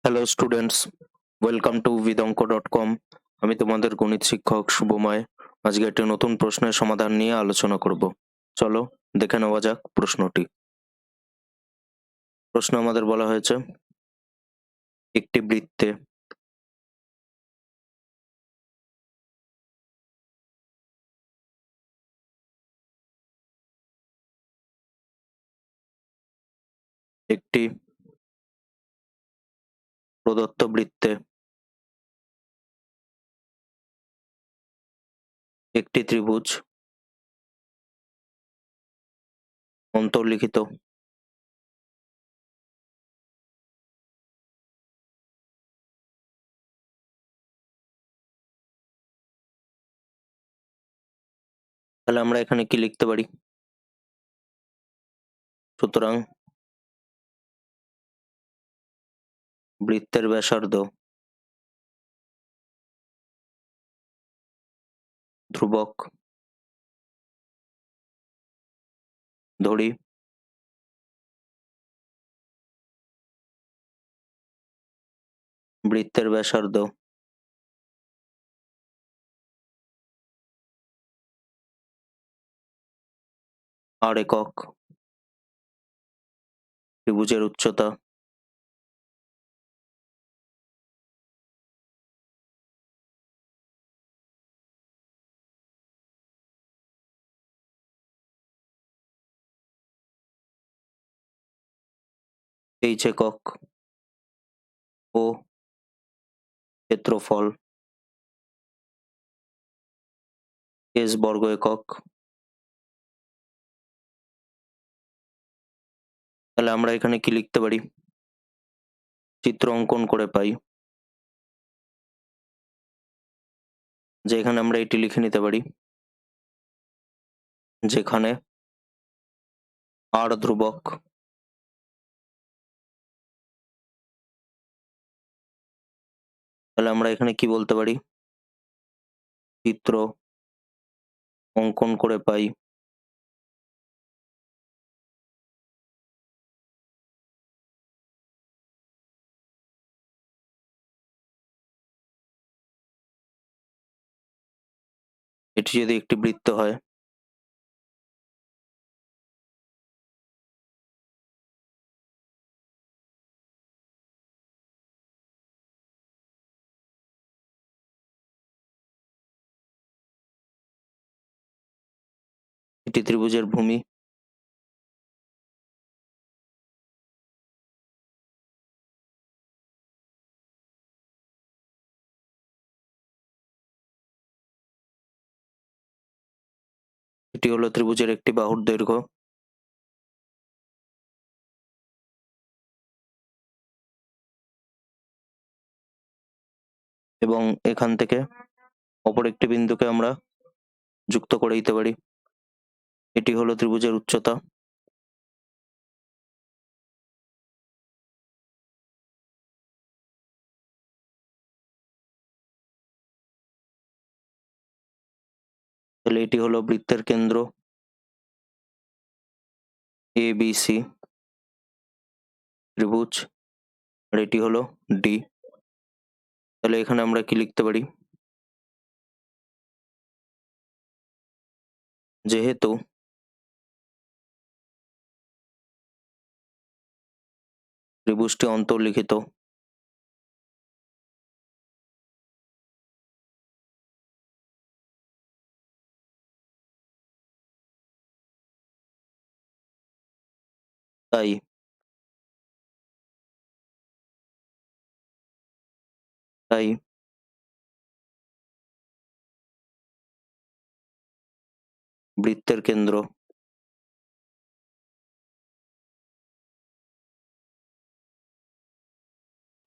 Hello students, welcome to vidonko.com। আমি তোমাদের গণিত শিক্ষক শুভময়। আজকে একটি নতুন প্রশ্নের সমাধান নিয়ে আলোচনা করব। চলো দেখে নেওয়া যাক প্রশ্নটি। প্রশ্ন আমাদের বলা হয়েছে, একটি বৃত্তে একটি প্রদত্ত বৃত্তে একটি ত্রিভুজ অন্তর্লিখিত তাহলে আমরা এখানে কি লিখতে পারি? সুতরাং বৃত্তের ব্যাসার্ধ ধ্রুবক ধরি, বৃত্তের ব্যাসার্ধ আর একক, ত্রিভুজের উচ্চতা এইচ একক ও ক্ষেত্রফল এস বর্গ একক। তাহলে আমরা এখানে কি লিখতে পারি? চিত্র অঙ্কন করে পাই যে এখানে আমরা এটি লিখে নিতে পারি, যেখানে আর ধ্রুবক, তাহলে আমরা এখানে কি বলতে পারি? চিত্র অঙ্কন করে পাই এটি যদি একটি বৃত্ত হয়, এটি ত্রিভুজের ভূমি, এটি হলো ত্রিভুজের একটি বাহুর দৈর্ঘ্য, এবং এখান থেকে অপর একটি বিন্দুকে আমরা যুক্ত করে দিতে পারি। এটি হলো ত্রিভুজের উচ্চতা, তাহলে এটি হলো বৃত্তের কেন্দ্র ABC ত্রিভুজ, আর এটি হলো D। তাহলে এখানে আমরা কি লিখতে পারি? যেহেতু ত্রিভুজটি অন্তর্লিখিত, তাই তাই বৃত্তের কেন্দ্র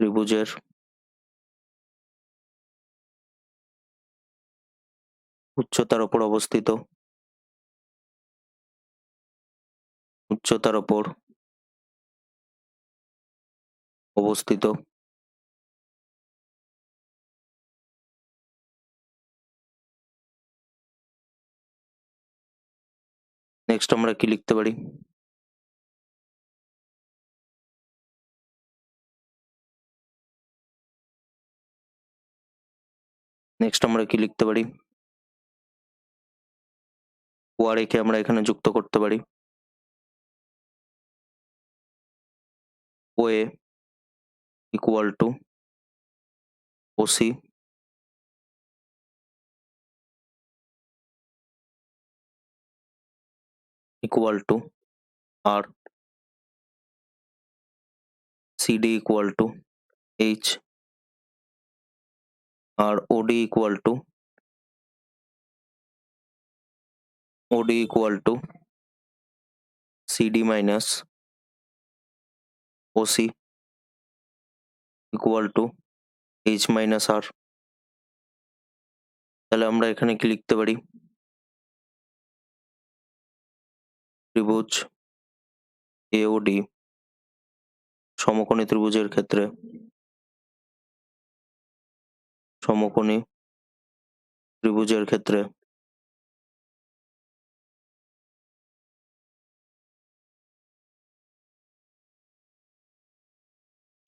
ত্রিভুজের উচ্চতার ওপর অবস্থিত, উচ্চতার ওপর অবস্থিত। নেক্সট আমরা কি লিখতে পারি? নেক্সট আমরা কি লিখতে পারি? ও আর একে আমরা এখানে যুক্ত করতে পারি। O A equal to OC equal to R, CD equal to H, আর OD equal to CD minus OC equal to H minus R. তাহলে আমরা এখানে কি লিখতে পারি? ত্রিভুজ এওডি সমকোণী ত্রিভুজের ক্ষেত্রে সমকোণী ত্রিভুজের ক্ষেত্রে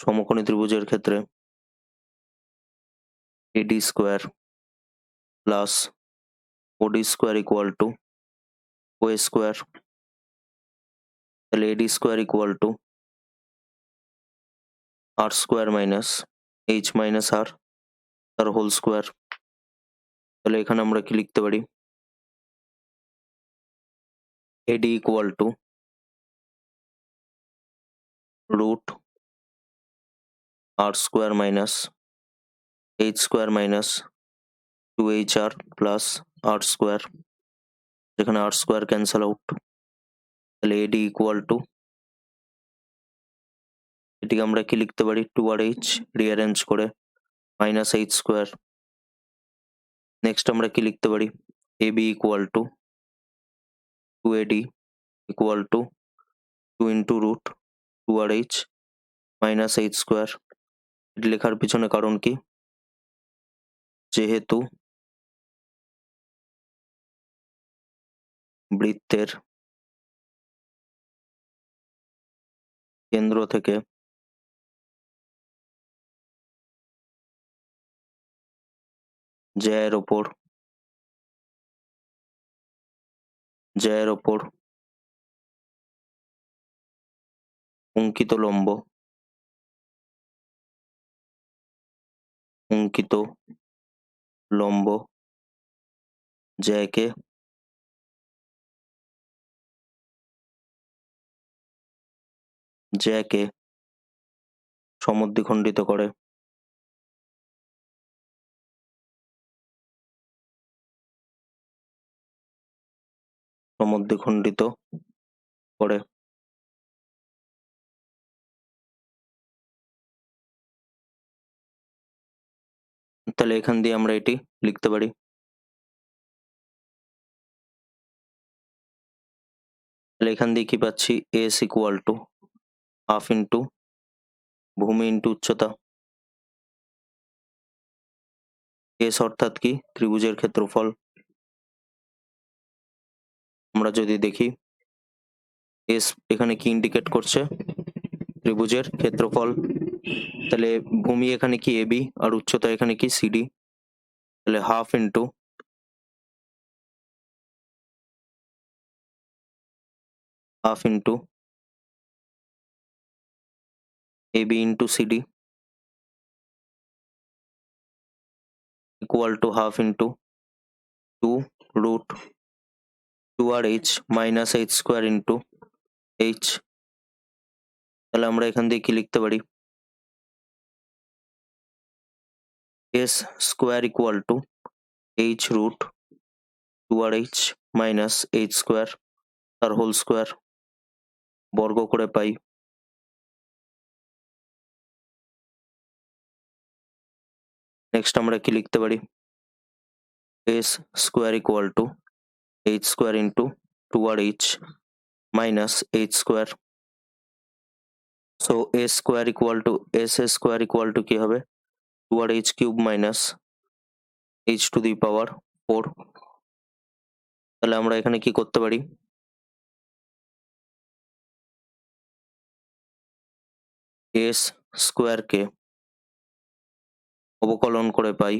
সমকোণী ত্রিভুজের ক্ষেত্রে AD square plus OD square equal to O square. তাহলে AD square equal to R square minus H minus R তার হোল স্কোয়ার। তাহলে এখানে আমরা কি লিখতে পারি? AD equal to root R square minus H square minus 2HR plus R square, যেখানে R square cancel out. তাহলে এডি ইকুয়াল টু, এটিকে আমরা কি লিখতে পারি? 2RH রিঅ্যারেঞ্জ করে মাইনাস এইচ স্কোয়ার। নেক্সট আমরা কি লিখতে পারি? AB equal to 2AD equal to 2 into root 2RH minus H square. এটি লেখার পিছনে কারণ কি? যেহেতু বৃত্তের কেন্দ্র থেকে জ্যায়ের ওপর অঙ্কিত লম্ব জ্যাকে সমদ্বিখণ্ডিত করে। সমদ্বিখণ্ডিত করে। তাহলে এখান দিয়ে আমরা এটি লিখতে পারি। তাহলে এখান দিয়ে কি পাচ্ছি? S equal to half into ভূমি ইন্টু উচ্চতা। এস অর্থাৎ কি? ত্রিভুজের ক্ষেত্রফল। আমরা যদি দেখি এস এখানে কি ইন্ডিকেট করছে? ত্রিভুজের ক্ষেত্রফল। তাহলে ভূমি এখানে কি? এবি, আর উচ্চতা এখানে কি? সিডি। তাহলে half into AB into CD equal to half into 2 root 2RH minus H square into H. তাহলে আমরা এখান দিয়ে কি লিখতে পারি? S square equal to H root 2RH minus H square তার হোল স্কোয়ার বর্গ করে পাই। নেক্সট আমরা কি লিখতে পারি? S square equal to H square into 2RH minus H square. So S square equal to কি হবে? 2RH cube minus H to the পাওয়ার 4। তাহলে আমরা এখানে কি করতে পারি? এস স্কোয়ারকে অবকলন করে পাই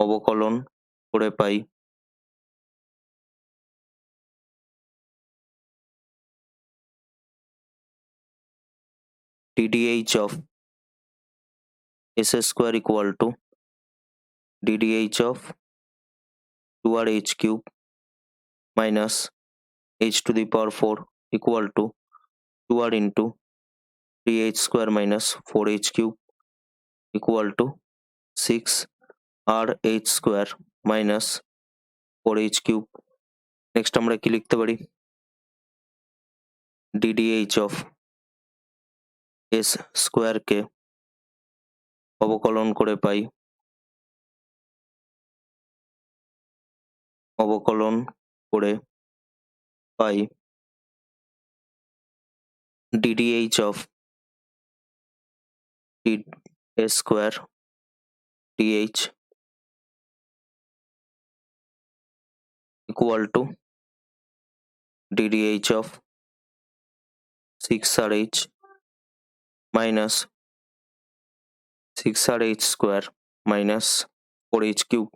অবকলন করে পাই DDH of s square equal to DDH of 2r h cube minus h to the power 4 equal to 2r into 3h square minus 4h cube equal to 6rh square minus 4h cube. Next আমরা কি লিখতে পারি? DDH of s square কে অবকলন করে পাই DDH of s square dh equal to DDH of 6rh minus 6rh square minus 4h cube.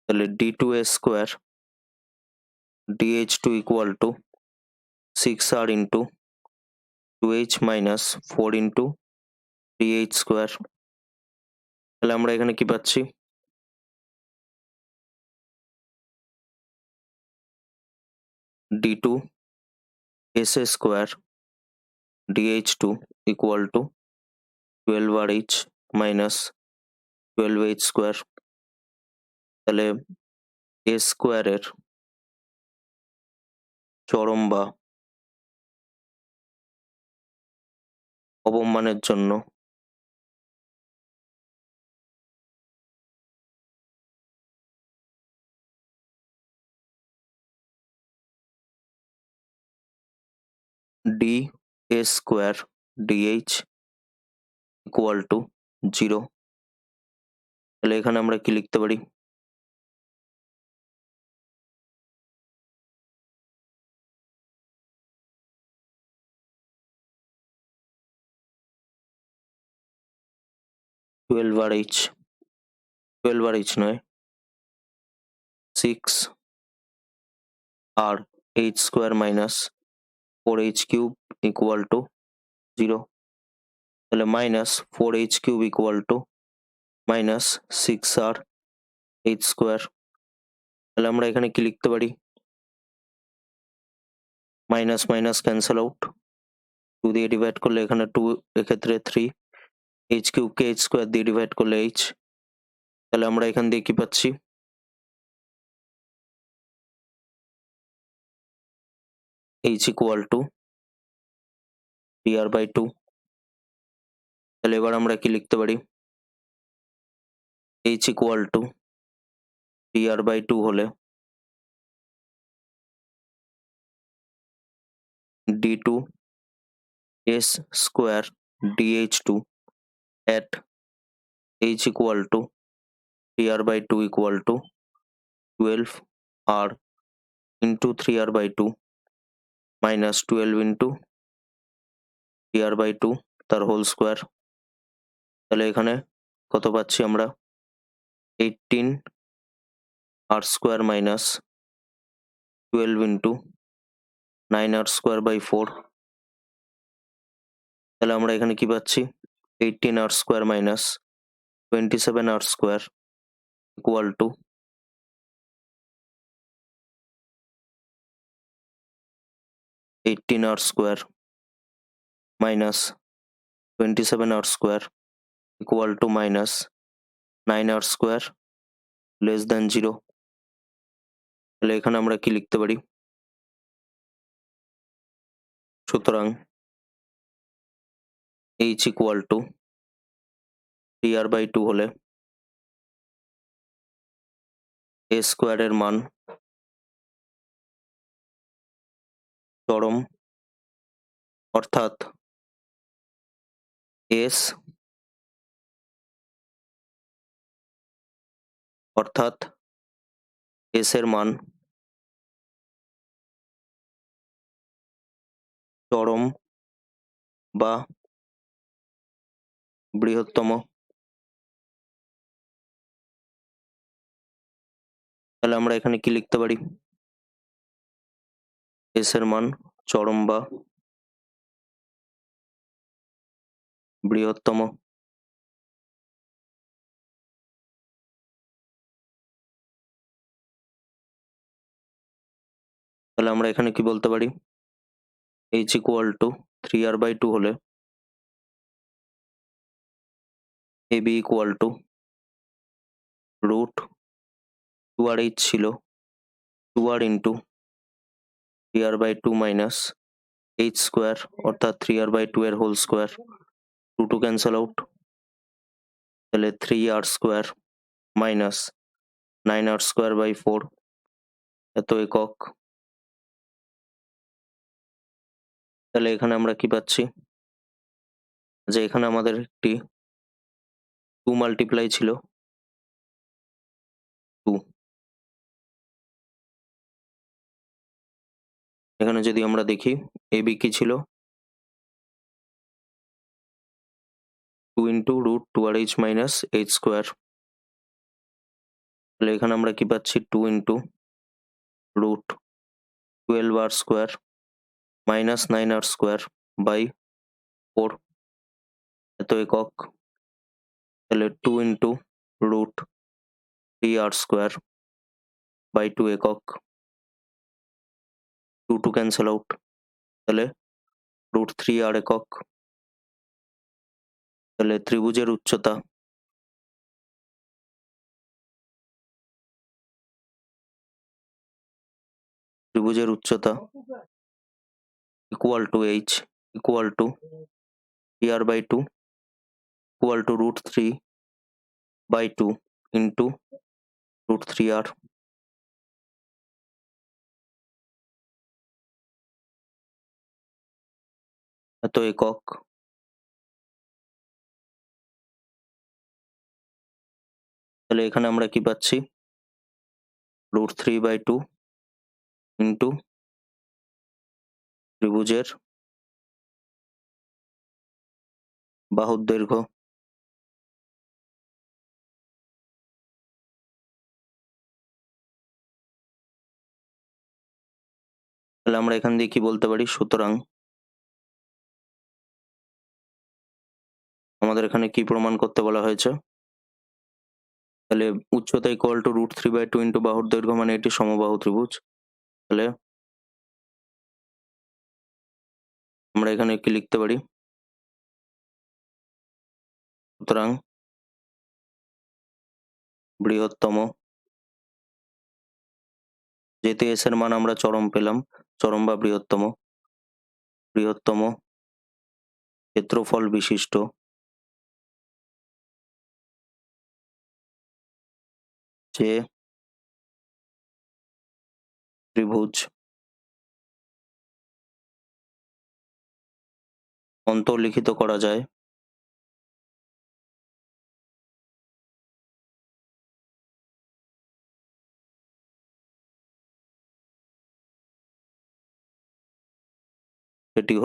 তাহলে d2s square dh2 equal to 6r into 2h minus 4 into 3h square. তাহলে আমরা এখানে কি পাচ্ছি? d2 s square dh2 equal to 12rh minus 12h square. তাহলে s স্কোয়ারের চরম বা অবমানের জন্য d s square dh equal to 0. তাহলে এখানে আমরা কি লিখতে পারি? 12rh নয় 6rh square minus 4h cube equal to 0. তাহলে minus 4h cube equal to minus 6rh square. তাহলে আমরা এখানে কি লিখতে পারি? মাইনাস মাইনাস ক্যান্সেল আউট, 2 দিয়ে ডিভাইড করলে এখানে 2, এক্ষেত্রে 3, h কিউব কে h স্কোয়ার দিয়ে ডিভাইড করলে h. তাহলে আমরা এখান দিয়ে কি পাচ্ছি? h equal to dr/2. তাহলে এবার আমরা কি লিখতে পারি? h ইকুয়াল টু dr/2 হলে d2 s square dh2 at h equal to dr/2 equal to 12r into 3r/2 minus 12 into dr/2 তার হোল স্কোয়ার. তাহলে এখানে কত পাচ্ছি আমরা? 18r square minus 12 into 9r square by 4. তাহলে আমরা এখানে কি পাচ্ছি? 18r square minus 27r square equal to 18r square minus 27r square equal to minus 9r square less than 0. তাহলে এখানে আমরা কি লিখতে পারি? সুতরাং h equal to dr/2 হলে a স্কোয়ারের মান চরম, অর্থাৎ s এর মান চরম বা বৃহত্তম তাহলে আমরা এখানে কি লিখতে পারি? এস এর মান চরম বা বৃহত্তম। তাহলে আমরা এখানে কি বলতে পারি? h = 3r/2 হলে ab = √2rh ছিল 2r into 3r/2 minus h square অর্থাৎ 3r/2 এর হোল স্কোয়ার। 2 ক্যান্সেল আউট, তাহলে 3r² মাইনাস 9r²/4 এত একক। তাহলে এখানে আমরা কি পাচ্ছি? যে এখানে আমাদের একটি 2 মাল্টিপ্লাই ছিল 2। এখানে যদি আমরা দেখি ab কি ছিল 2 into √2rh minus h square. তাহলে এখানে আমরা কি পাচ্ছি? 2 ইন্টু √12r² মাইনাস 9r²/4 এত একক। তাহলে 2 ইন্টু √3r²/2 একক। 2 ক্যান্সেল আউট, তাহলে √3r একক। তাহলে ত্রিভুজের উচ্চতা equal to h equal to 3r/2 equal to √3/2 into √3r। এত একক। তাহলে এখানে আমরা কি পাচ্ছি? √3/2 ইন্টু ত্রিভুজের বাহুর দৈর্ঘ্য। তাহলে আমরা এখান দিয়ে কি বলতে পারি? সুতরাং আমাদের এখানে কি প্রমাণ করতে বলা হয়েছে? তাহলে উচ্চতা ইকুয়াল টু √3/2 ইন্টু বাহুর দৈর্ঘ্য, মানে এটি সমবাহু ত্রিভুজ। তাহলে আমরা এখানে কি লিখতে পারি? সুতরাং বৃহত্তম, যেহেতু এস এর মান আমরা চরম পেলাম, চরম বা বৃহত্তম ক্ষেত্রফল বিশিষ্ট যে ত্রিভুজ অন্তর্লিখিত করা যায় সেটি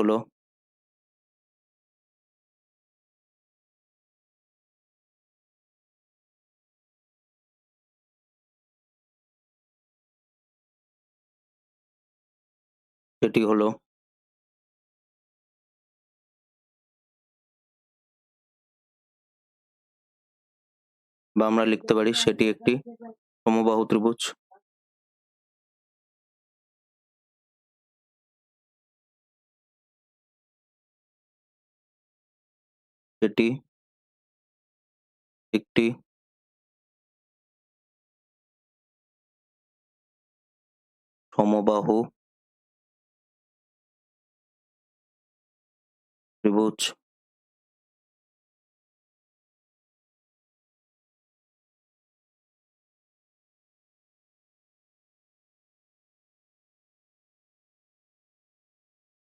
হলো বা আমরা লিখতে পারি সেটি একটি সমবাহু ত্রিভুজ। এটি একটি সমবাহু ত্রিভুজ।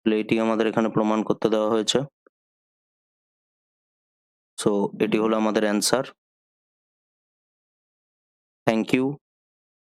তাহলে এটি আমাদের এখানে প্রমাণ করতে দেওয়া হয়েছে। সো এটি হলো আমাদের অ্যান্সার। Thank you.